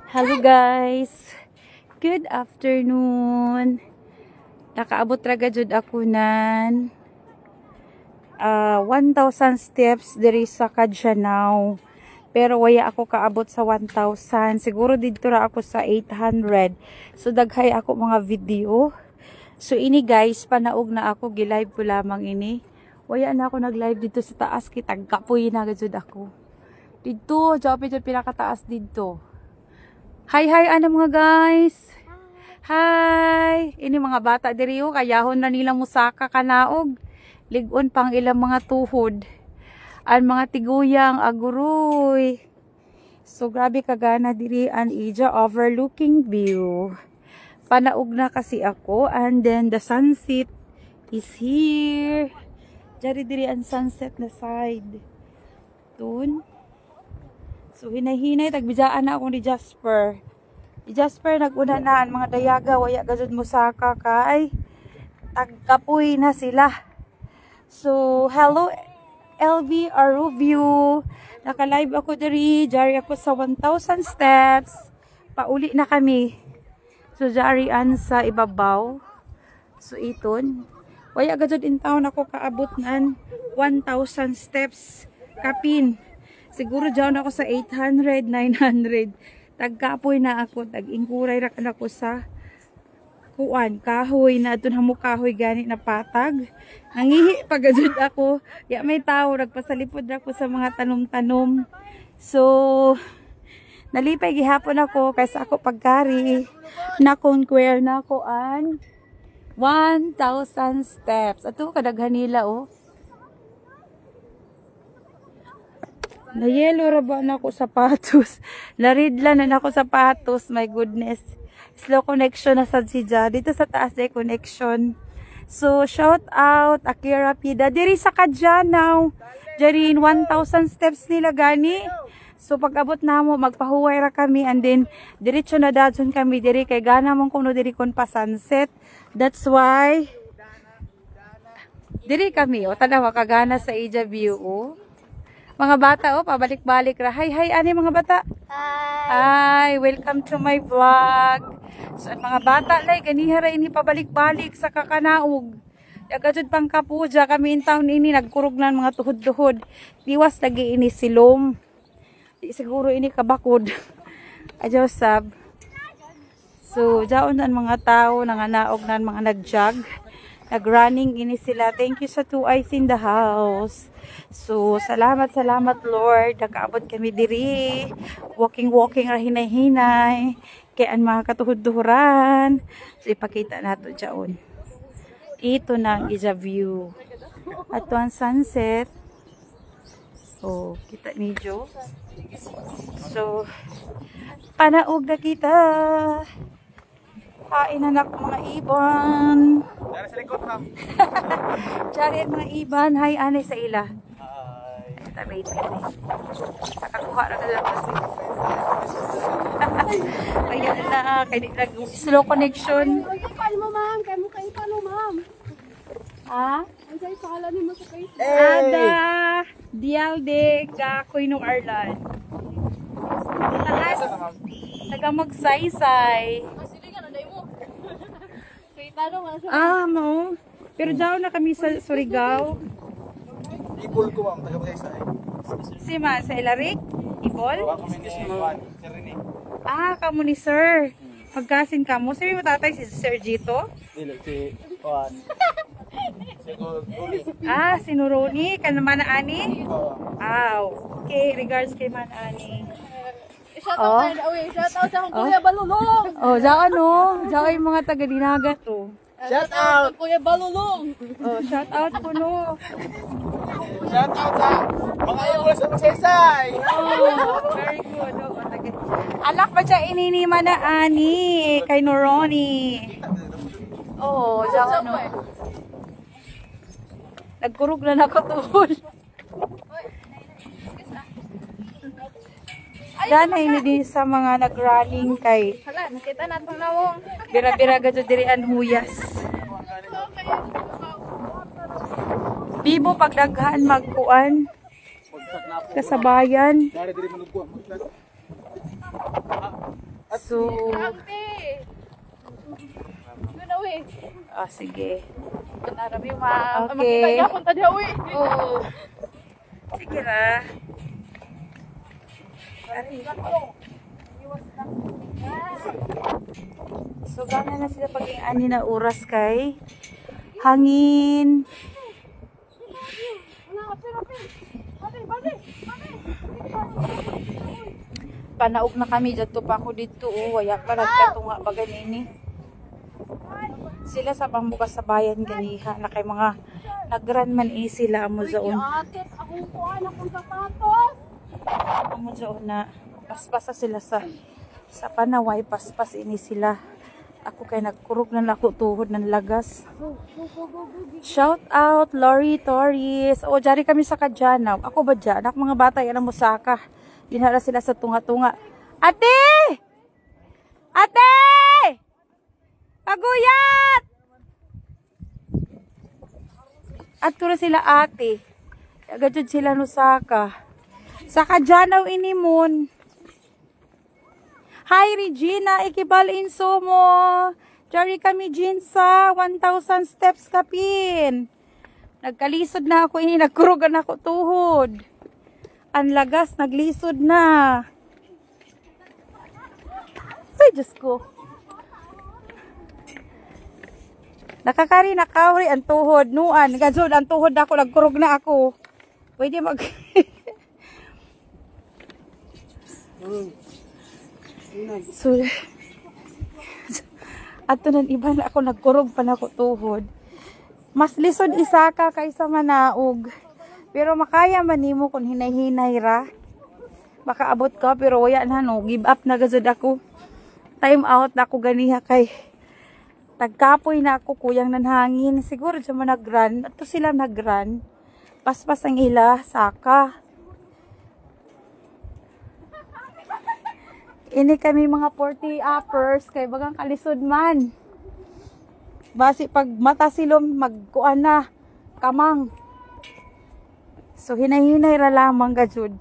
Hello guys, good afternoon. Nakaabot raga jud ako nan 1,000 steps diri sa Kadjanaw. Pero waya ako kaabot sa 1,000. Siguro dito ra ako sa 800. So daghay ako mga video. So ini guys, panaog na ako, gi-live ko lamang ini. Waya na ako nag-live dito sa taas, kitag kapoy na gajud ako. Dito, job ito pinakataas dito. Hi ano mga guys. Hi. Ini mga bata diri o kayahon na nila musaka kanaog. Ligon pang ilang mga tuhod. Ang mga tiguyang aguroy. So grabe kagana diri an ija overlooking view. Panaog na kasi ako and then the sunset is here. Dari diri ang sunset na side. Dun. So hinay-hinay tagbijaan na ako ni Jasper. Ni Jasper naguna na ang mga dayaga waya gazud musaka kay tagkapoy na sila. So hello LV Aruview. Naka-live ako diri, jari ako sa 1,000 steps. Pauli na kami. So jarian sa ibabaw. So iton. Waya gazud in town ako kaabot nan 1,000 steps kapin. Siguro dyan ako sa 800, 900. Tagkapoy na ako. Tag-ingkuray ra ako sa kuan. Kahoy na ito na mo kahoy gani na patag. Nangihi pagajud ako. Ya may tao. Nagpasalipod ako sa mga tanom-tanom. So, nalipay gihapon ako. Kaysa ako pagkari. Na-conquer na ako an 1,000 steps. Ato kadaghan nila oh. Na-yellow ra ba na ako sapatos? Naridla na ako sapatos. My goodness. Slow connection na sa Jija. Dito sa taas ay connection. So, shout out Akira Pida. Diri sa Kadjanaw. Diri 1,000 steps nila gani. So, pag abot na mo, magpahuway ra kami. And then, diretso na dadson kami. Diri kay gana mong kuno diri kon pa sunset. That's why diri kami. O, tanawa kagana sa Ija View. O. Mga bata, oh, pabalik-balik ra. Hi, ani mga bata. Hi, welcome to my vlog. So, mga bata, lay, ganihara ini pabalik-balik sa kakanaog. Yagadod pang kapuja, kami in town ini, nagkurog na mga tuhod-tuhod. Tiwas lagi ini silom. Di siguro ini kabakod. Adyo sab. So, jaon ang mga tao, nanganaog na mga nag-jog. Nag-running ini sila. Thank you sa Two Eyes in the House. So, salamat Lord. Nakaabot kami diri. Walking ra hinay-hinay. Kaya ang mga katuhod-tuhuran. So, ipakita nato dyan. Ito na ang Ija View. At ang sunset. Oh, kita niyo. So, panaog na kita. Kain na mga ibon. Dari sa likod, ma'am. Dari mga ibon. Hi, ane sa ila. Hi. Wait. Nakakuha na lang kasi. Ayan na. Slow connection. Ay, paano mo, ma'am? Kaya mo kayo paano, ma'am? Ha? Ang sa'yo, pakala mo sa kayo. Ada. Dialde. Kakoy nung Arlan. Taga magsaysay. Mo. Pero daw na kami sa Surigao. Ibol ko, ma'am. Taga-Magaysay. Si Ma, sa Ilarik? Ibol? Kami ni Juan. Sir Rene. Kamu ni Sir. Pagkasin ka mo. Sabi mo tatay si Sir Gito? Dili, si Juan. Si Nuroni. Ka naman na ani? Okay. Regards kay Man Ani. Shout out sa akong Kuya Balulong. Daan Daan yung mga taga-dinagat Shout out! Kuya Balulong. Shout out po Shout out sa mga ibon sa Magaysay! Very good. Alak pa siya ininima na ani kay Noroni. Daan Nagkurog na nakatulog. Dana ini din sa mga nag-running kay Hala, nakita natin nawong. bira-bira gadyo diri an huyas. Bibo pagdaghan magkuan kasabayan. Dari diri manugpo. So, Yun na, uy. sige. Narami, ma. Okay. Makita niya akong tadya, uy. Oo. Sige na. So, gana na sila paging ani na oras kay hangin. Panaog na kami dito pa ako dito. Waya pa nagkatunga ba ganini. Sila sa pambukas sa bayan ganiha na kay mga nagran man sila amo zaon. Atit, akong kuhan, akong sapatos. Amo zaon na paspasa sila sa panaway, paspas ini sila. Ako kay nagkurog na nako tuhod ng lagas. Shout out Lori Torres. O jari kami sa Kadjanaw. Ako ba dyan? Ako mga bata yan ang musaka. Dinala sila sa tunga-tunga. Ate! Ate! Paguyat! At na sila ate. Agad sila nusaka. Sa Kadjanaw inimon. Hi Regina, ikibalin mo. Jari kami Jinsa, 1,000 steps kapin. Nagkalisod na ako ini, nagkurugan ako tuhod. Ang lagas, naglisod na. Ay, Diyos ko. Nakakari, nakawri ang tuhod. Nuan, gazod, ang tuhod ako, nagkurog na ako. Pwede mag... So, ato nan iba na ako nagkurog pa na ako tuhod. Mas lisod isaka kaysa manaog. Pero makaya man nimo kung hinay-hinay ra. Makaabot ka pero waya na no. Give up na gazud ako. Time out na ako ganiha kay tagkapoy na ako kuyang nanhangin. Siguro siya man nag-run. Ato sila nag-run. Paspas ang ila, saka. Ini kami mga 40 uppers kay bagang kalisod man. Basi pag mata silom magkuan na kamang. So hinay-hinay ra lamang gajud.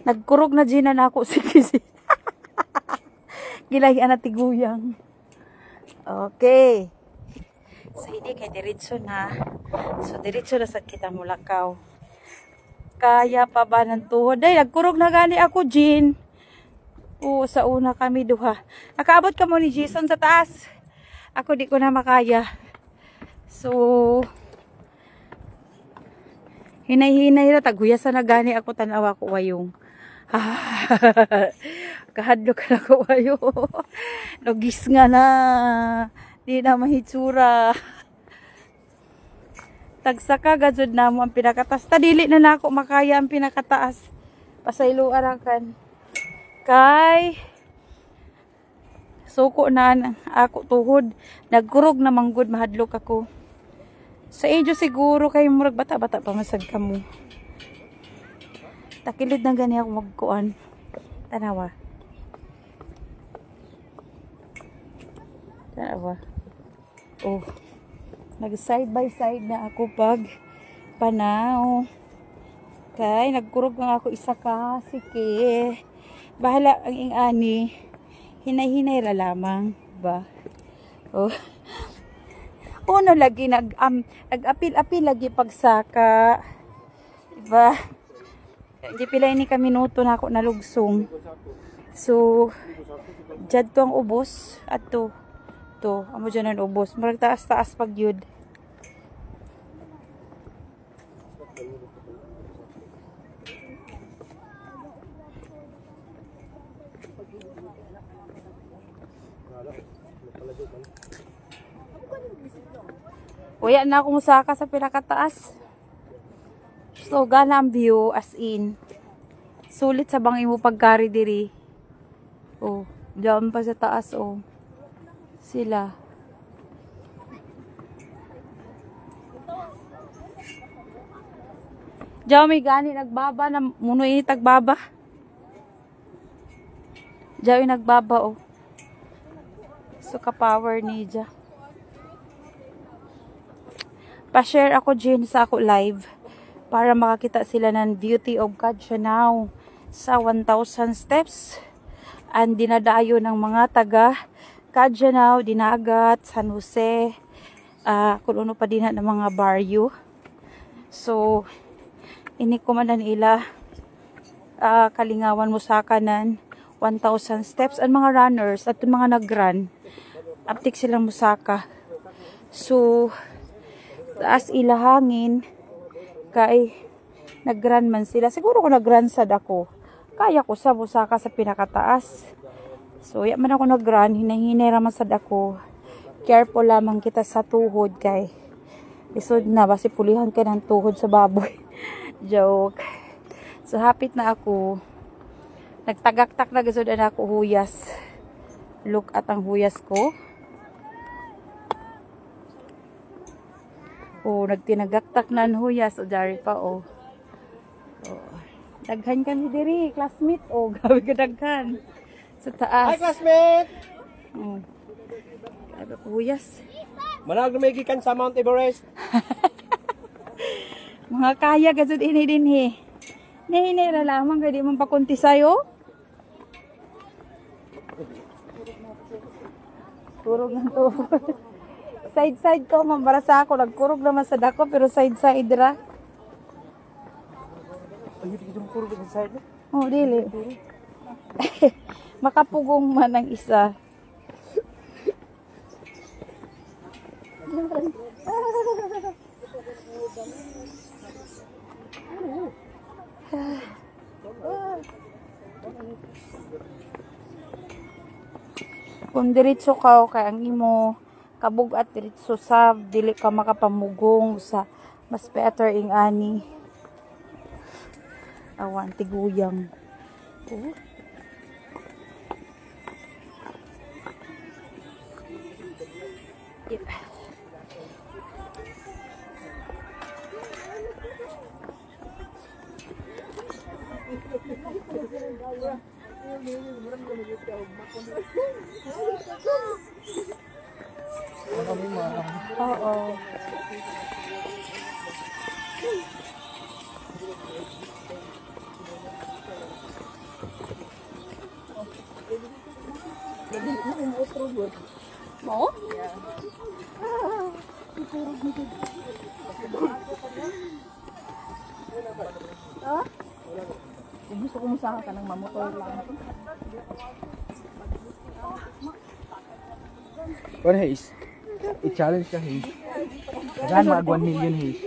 Nagkurog na gina na ako sige. Gilahian na tiguyang. Okay. So hindi kay diretso na. So diretso na sa kita Mulakaw. Kaya pa ba ng tuhod? Ay, nagkurog na gani ako, Jean. Oo, sa una kami duha. Nakaabot ka mo ni Jason sa taas. Ako di ko na makaya. So, hinay-hinay na. Taguyasan na gani ako, tanawa ko wayong. Kahadlo ka na ko wayo. Nogis nga na. Di na mahitsura. Tagsaka gazud na mo ang pinakataas. Tadili na ako makaya ang pinakataas. Pasaylo arakan. Kay suko na ako tuhod. Nagkurog na manggod mahadlok ako. Sa edyo siguro kay murag bata-bata pa masag ka mo. Takilid na gani ako magkuan. Tanawa. Tanawa. Oh. Nag side by side na ako pag panaw. Kay nagkurog nga ako isa ka. Sige. Bahala ang ingani. Hinay-hinay ra lamang. Ba? Oh. Uno lagi nag-apil-apil lagi pagsaka. Diba? Hindi pila ini ka minuto na ako nalugsong. So, jad to ang ubos at to. To, amo dyan ang ubos. Marag taas-taas pag yun. Waya na akong usaka sa pinakataas. So, gana ang view as in. Sulit sa bangin mo pagkari diri. Oh, diyan pa sa taas oh. Sila. Diyan may gani nagbaba na muno ini tagbaba. Diyan nagbaba oh. So ka power ni Diyan. Pa-share ako Jen sa ako live. para makakita sila ng beauty of Kadjanao sa 1,000 steps. And dinadayo ng mga taga Kadjanao, Dinagat, San Jose, kung ano pa din ng mga baryo. So, ini ko man ila kalingawan mo sa kanan 1,000 steps ang mga runners at mga nag-run aptik silang musaka. So taas ila hangin kay nag-run man sila. Siguro ko nag-run sad ako, kaya ko sa musaka sa pinakataas. So ya man ako nag-run, hinahinay raman sad ako. Careful lamang kita sa tuhod kay isod na basi pulihan ka ng tuhod sa baboy. Joke. So hapit na ako. Nagtagaktak na gasod na ako huyas. Look at ang huyas ko. Oh, nagtinagaktak na ang huyas. O, dari pa, oh. Oh. Daghan kami diri, classmate. Oh, gabi ka daghan. Sa taas. Hi, classmate! Oh. Gabi ko huyas. Manag lumigikan sa Mount Everest. Mga kaya gasod ini din, he. Nahinira lamang, kaya di man pakunti sa'yo. Kurog ng tuhod. Side-side ko, mambarasa ako. Nagkurog naman sa dako, pero side-side ra. Ay, hindi ko kurog sa side. Oh, dili. Makapugong man ang isa. Kung diretso ka o kay ang imo kabug at diretso sa dili ka makapamugong sa mas better ing ani awan tiguyang. Oh. Yeah. Oo. Mo? Gusto ko musaha ka ng mamotor lang. What Hayes? I-challenge ka Hayes. Saan mag 1 million Hayes?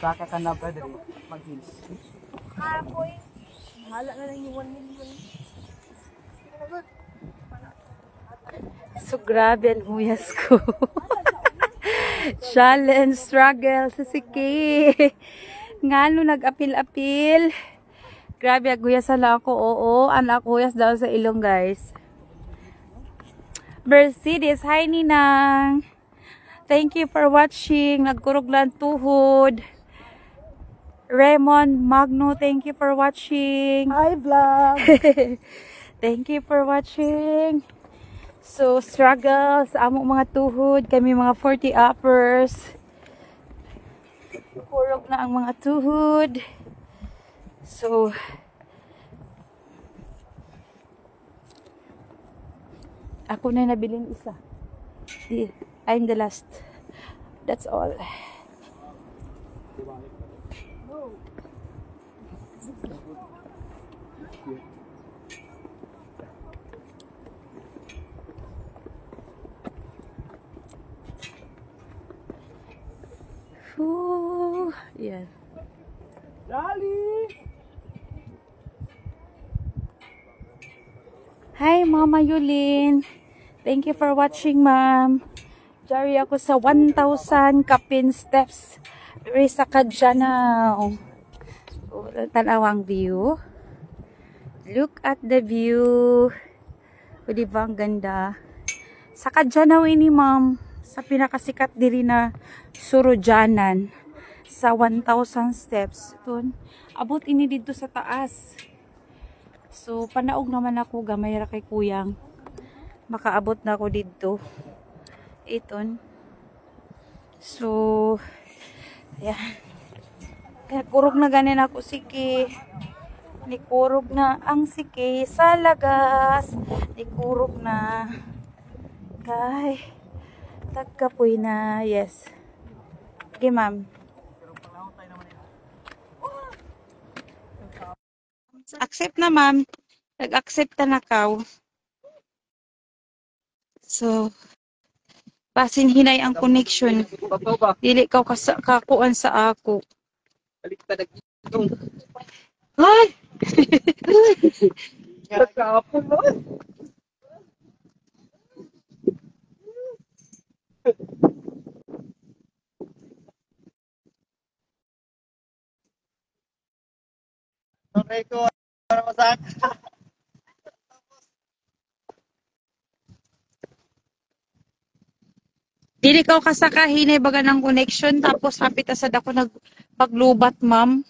Saka ka na pa dali mag-Hayes. Apoy. Hala na lang yung 1 million. So grabe ang huyas ko. Challenge, struggle sa siki. Ngano nag-apil-apil. Grabe, aguyas ala ako. Oo, anak huyas daw sa ilong, guys. Mercedes, hi Ninang. Thank you for watching. Nagkurog lang tuhod. Raymond Magno, thank you for watching. Hi, vlog. Thank you for watching. So, struggle sa among mga tuhod. Kami mga 40 uppers. Kurog na ang mga tuhod. So, ako na nabiling isa. I'm the last. That's all. Ooh, yeah. Dali! Hi, Mama Yulin. Thank you for watching, Ma'am. Jari ako sa 1,000 kapin steps. Diri sa Kadjanao. Tanawang view. Look at the view. O, diba ang ganda? Sa Kadjanao ini, Ma'am. Sa pinakasikat diri na Surujanan. Sa 1,000 steps. Dun. Abot ini dito sa taas. So, panaog naman ako, gamay ra kay kuyang. Makaabot na ako dito. Iton. So, ayan. Kurog na ganin ako sige. Nikurog na ang siki sa lagas. Nikurog na. Kay. Tagkapoy na. Yes. Okay, ma'am. Accept na, ma'am. Nag-accept na nakaw. So, pasin hinay ang connection. Dili ka kakuan sa ako. Ay! Kapon mo. Okay ko. Para masak. Dili ka kasaka hinay baga ng connection tapos hapit asad ako nagpaglubat, ma'am.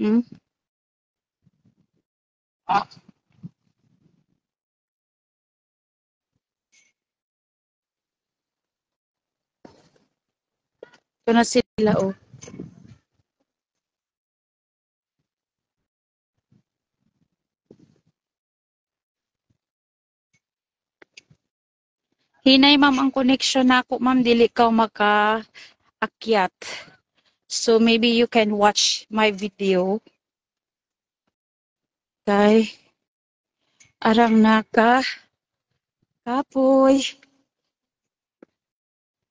Hmm? Ito na sila, oh. Hinay, ma'am, ang connection nako, ma'am. Dili ka maka-akyat. So, maybe you can watch my video. Kay, arang naka, kapoy.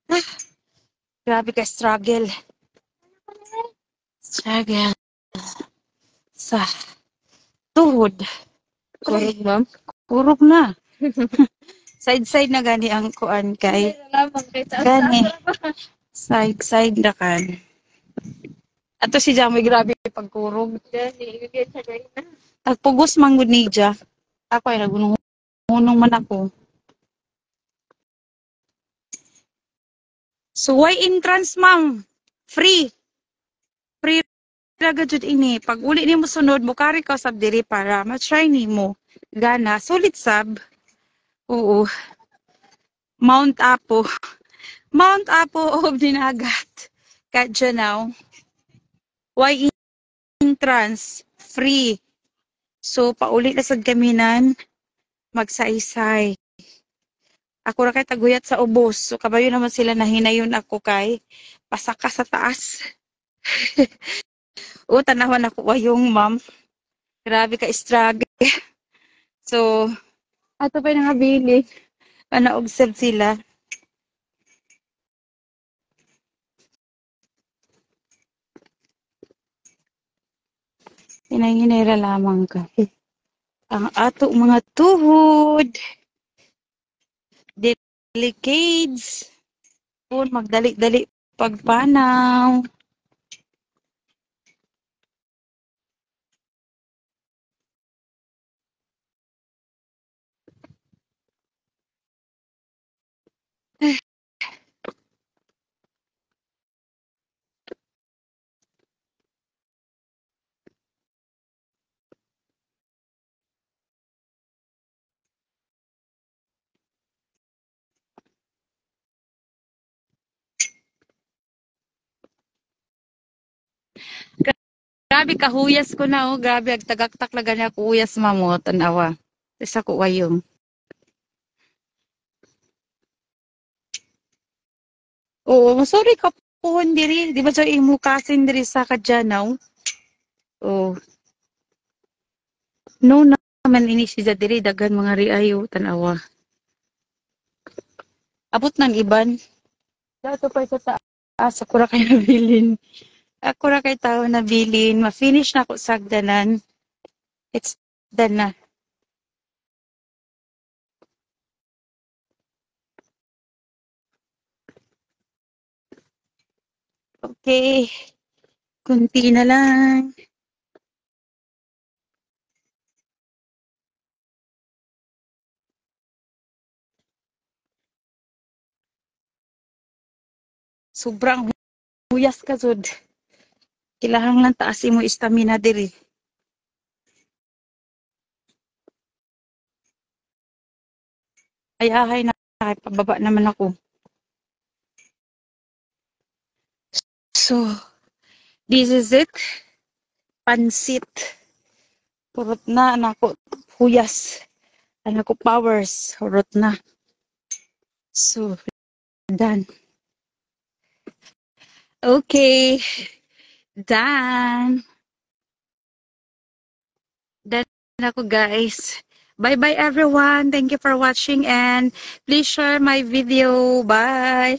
Ah, grabe ka struggle. Struggle. Sa tuhod. Kurog, ma'am. Kurog na. Side-side na gani ang kuan kay. Gani. Side-side na kan. Ato si Jamoy grabe pagkurog. Agpugos manggod ni Ja. Ako ay nagunong man ako. So why entrance, ma'am? Free. Free raga jud ini. Pag uli nimo sunod mo kari ka sab diri para ma-try nimo. Gana sulit sab. Oo. Mount Apo. Mount Apo of Dinagat. Kadjanaw. Why entrance? Free. So, paulit na sa gaminan, magsaysay. Ako ra kay taguyat sa ubos. So, kabayo naman sila na hinayon ako kay pasaka sa taas. O, tanawan ako wayong, ma'am. Grabe ka struggle. So, ato pa yung nabili. Na-observe sila. Hinay-hinayra lamang ka. Ang ato mga tuhod. Delicades. Magdali-dali pagpanaw. Grabe kahuyas ko na, oh. Grabe agtagaktak laga niya ako uyas, mamo, tanawa. Isa ko wayong. Oo, sorry ka po diri. Di ba sa imo kasin diri sa Kadjanaw? Oh. No naman ini siya diri daghan mga riayo tanawa. Abot nang iban. Dato pa sa taas ako ra kay nabilin. Ako ra kay tao nabilin. Ma-finish na ako sagdanan. It's done na. Okay. Kunti na lang. Sobrang huyas ka, Zod. Kailangan lang taas mo stamina diri. Ay, na. Ay, pababa naman ako. So, This is it. Pansit. Purot na, anako. Huyas. Anako powers. Purot na. So, done. Okay. Done. Done ako, guys. Bye-bye, everyone. Thank you for watching and please share my video. Bye.